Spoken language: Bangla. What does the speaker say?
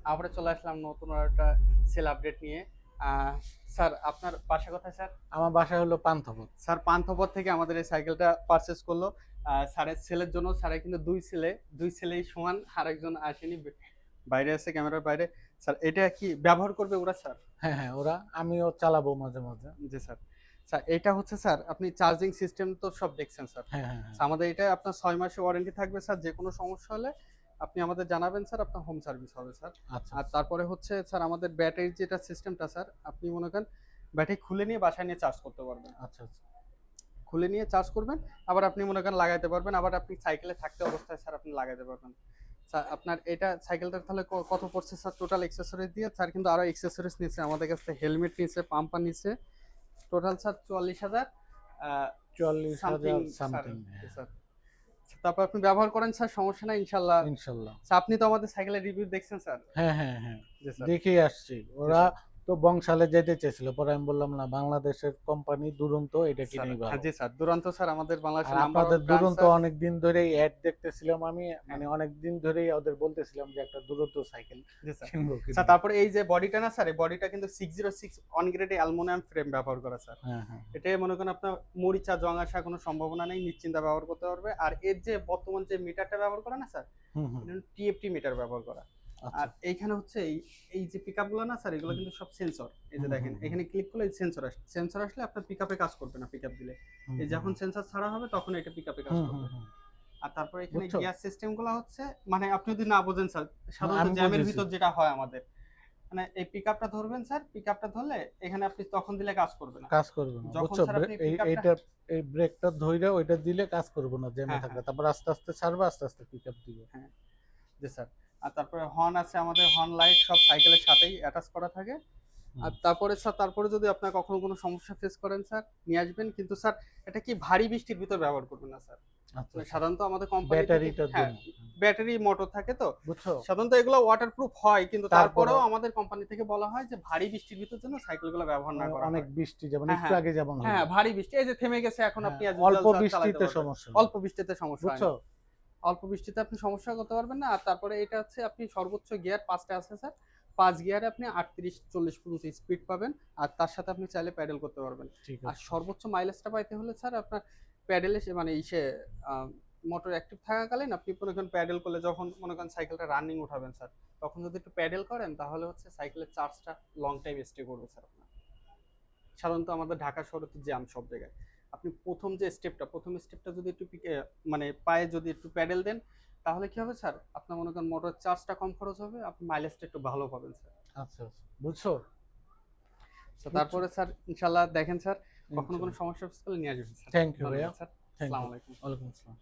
আবারও চলে আসলাম নতুন একটা সেল আপডেট নিয়ে। স্যার আপনার বাসা কোথায় স্যার? আমার বাসা হলো পান্থপথ। স্যার পান্থপথ থেকে আমাদের এই সাইকেলটা পারচেজ করলো। স্যারের ছেলের জন্য, স্যারের কিন্তু ২ ছেলে, ২ ছেলেই সমান, আরেকজন আসেনি, বাইরে আছে ক্যামেরার বাইরে। স্যার এটা কি ব্যবহার করবে ওরা স্যার? হ্যাঁ, হ্যাঁ, ওরা আমিও চালাবো মাঝে, মাঝে। জি স্যার। স্যার এটা হচ্ছে স্যার আপনি চার্জিং সিস্টেম তো সব দেখছেন স্যার। হ্যাঁ, হ্যাঁ, হ্যাঁ। আমাদের এটা আপনার ৬ মাসের ওয়ারেন্টি থাকবে স্যার। যেকোনো সমস্যা হলে আপনি আমাদের জানাবেন স্যার, আপনার হোম সার্ভিস হবে স্যার। আচ্ছা, আর আচ্ছা। তারপরে হচ্ছে স্যার আমাদের ব্যাটারির যেটা সিস্টেমটা স্যার, আপনি মনে করেন ব্যাটারি খুলে নিয়ে বাসায় নিয়ে চার্জ করতে পারবেন। আচ্ছা, আচ্ছা। খুলে নিয়ে চার্জ করবেন, আবার আপনি মনে করেন লাগাইতে পারবেন, আবার আপনি সাইকেলে থাকতে অবস্থায় স্যার আপনি লাগাইতে পারবেন। স্যার আপনার এটা সাইকেলটার তাহলে কত পড়ছে স্যার টোটাল অ্যাক্সেসরিজ দিয়ে? স্যার কিন্তু আরো অ্যাক্সেসরিজ নিচ্ছে আমাদের কাছ থেকে, হেলমেট নিচ্ছে, পাম্পার নিচ্ছে, total sir ৪৪,০০০ something ৪০,০০০ sir. Something. Sir তারপর আপনি ব্যবহার করেন স্যার, সমস্যা নাই ইনশাল্লাহ। ইনশাল্লাহ। স্যার আপনি তো আমাদের সাইকেলের রিভিউ দেখছেন স্যার। হ্যাঁ, হ্যাঁ, হ্যাঁ। জি স্যার। দেখেই আসছি। জি ওরা স্যার। তো বংশালে যেতে চেয়েছিল। পরে আমি বললাম, "না, বাংলাদেশের কোম্পানি দুরন্ত, এটা স্যার কিনেই হ্যাঁ, ভালো।" জি স্যার, দুরান্ত স্যার আমাদের আর বাংলাদেশের নাম্বার ওয়ান আপনাদের ব্র্যান্ড দুরন্ত স্যার। অনেকদিন ধরেই এড দেখতেছিলাম আমি। হ্যাঁ, মানে অনেকদিন ধরেই ওদের বলতেছিলাম যে একটা দুরন্ত সাইকেল জি স্যার। কিনবো, স্যার কিনবো। তারপরে এই যে বডিটা না স্যার, এই বডিটা কিন্তু 606 অন গ্রেড অ্যালুমিনিয়াম ফ্রেম ব্যবহার করা স্যার। হ্যাঁ, হ্যাঁ। এটাই মনে করেন আপনার মরিচা জং আসার কোনো সম্ভাবনা নেই, নিশ্চিন্তে ব্যবহার করতে পারবে। আর এর যে বর্তমান যে মিটারটা ব্যবহার করে না স্যার, হুম, হুম। এটা টিএফটি মিটার ব্যবহার করা। আচ্ছা। আর এইখানে হচ্ছে এই এই যে পিকআপ গুলো না স্যার, এগুলো হুম, কিন্তু সব সেন্সর। এই যে হুম, দেখেন হুম, হুম। এখানে ক্লিক করলে সেন্সর আসে, সেন্সর আসলে আপনার পিকআপে কাজ করবে না, পিকআপ দিলে হুম, এই হুম, যখন হুম। সেন্সর ছাড়া হবে তখন এটা পিকআপে কাজ হুম, হুম, করবে। হুম। আর তারপরে এখানে বুঝছো? গিয়ার সিস্টেম গুলো হচ্ছে, মানে আপনি যদি না বোঝেন স্যার, না, সাধারণত আমি জ্যামের বুঝেছি। ভিতর যেটা হয় আমাদের, মানে এই পিকআপটা ধরবেন স্যার, পিকআপটা ধরলে এখানে আপনি তখন দিলে কাজ করবে না। কাজ করবে না। যখন বুঝছো? স্যার আপনি এই পিকআপটা, এইটা এই ব্রেকটা ধইরা ওইটা দিলে কাজ করবে না জ্যামে হ্যাঁ থাকলে। হ্যাঁ তারপর আস্তে, আস্তে ছাড়বা, আস্তে, আস্তে পিকআপ দিবে। হ্যাঁ, জি স্যার। আর তারপরে হর্ন আছে আমাদের, হর্ন লাইট সব সাইকেলের সাথেই অ্যাটাচ করা থাকে। হুম। আর তারপরে স্যার, তারপরে যদি আপনার কখনো কোনো সমস্যা ফেস করেন স্যার, নিয়ে আসবেন। কিন্তু স্যার এটা কি ভারী বৃষ্টির ভিতর ব্যবহার করবেন না স্যার। আচ্ছা, মানে আচ্ছা। সাধারণত আমাদের কোম্পানি থেকে, ব্যাটারিটার হ্যাঁ, জন্য। ব্যাটারি মোটর থাকে তো, বুঝছো? সাধারণত এগুলো ওয়াটারপ্রুফ হয়, কিন্তু তারপরেও তারপরেও আমাদের কোম্পানি থেকে বলা হয় যে ভারী বৃষ্টির ভিতর যেন সাইকেলগুলো ব্যবহার না করা অনেক হয়। বৃষ্টি যেমন হ্যাঁ একটু হ্যাঁ আগে যেমন হ্যাঁ, হইলো। ভারী বৃষ্টি এই যে থেমে গেছে, এখন হ্যাঁ, আপনি as অল্প usual চালাতে বৃষ্টিতে পারবেন। সমস্যা নেই। অল্প বৃষ্টিতে সমস্যা হয় বুঝছো? না। অল্প বৃষ্টিতে আপনি সমস্যা করতে পারবেন না। আর তারপরে এটা হচ্ছে আপনি সর্বোচ্চ গিয়ার ৫ টা আছে স্যার। ৫ গিয়ারে আপনি ৩৮-৪০ পর্যন্ত স্পিড পাবেন। আর তার সাথে আপনি চাইলে প্যাডেল করতে পারবেন। ঠিক আর আছে। সর্বোচ্চ মাইলেজটা পাইতে হলে স্যার আপনার প্যাডেলে মানে আ মোটর অ্যাক্টিভ থাকাকালীন আপনি মনে করেন প্যাডেল করলে, যখন মনে করেন সাইকেলটা রানিং উঠাবেন স্যার, তখন যদি একটু প্যাডেল করেন তাহলে হচ্ছে সাইকেলের চার্জটা লং টাইম স্টে করবে স্যার আপনার। সাধারণত আমাদের ঢাকা শহরে তো জ্যাম সব জায়গায়। আপনি ১ম স্টেপটা যদি একটু মানে পায়ে যদি একটু প্যাডেল দেন, তাহলে কি হবে স্যার? আপনার মনে করেন মোটর চার্জটা কম খরচ হবে, আপনি মাইলেজটা একটু ভালো পাবেন স্যার। আচ্ছা, আচ্ছা। বুঝছো? বুঝছো? তারপরে স্যার ইনশাআল্লাহ দেখেন স্যার, কখনো কোনো ইনশাআল্লাহ। সমস্যা ফেস করলে নিয়ে আসবেন স্যার। থ্যাংক ইউ ভাইয়া। ধন্যবাদ স্যার। থ্যাংক আসসালামু ইউ। আলাইকুম। ওয়ালাইকুম আসসালাম।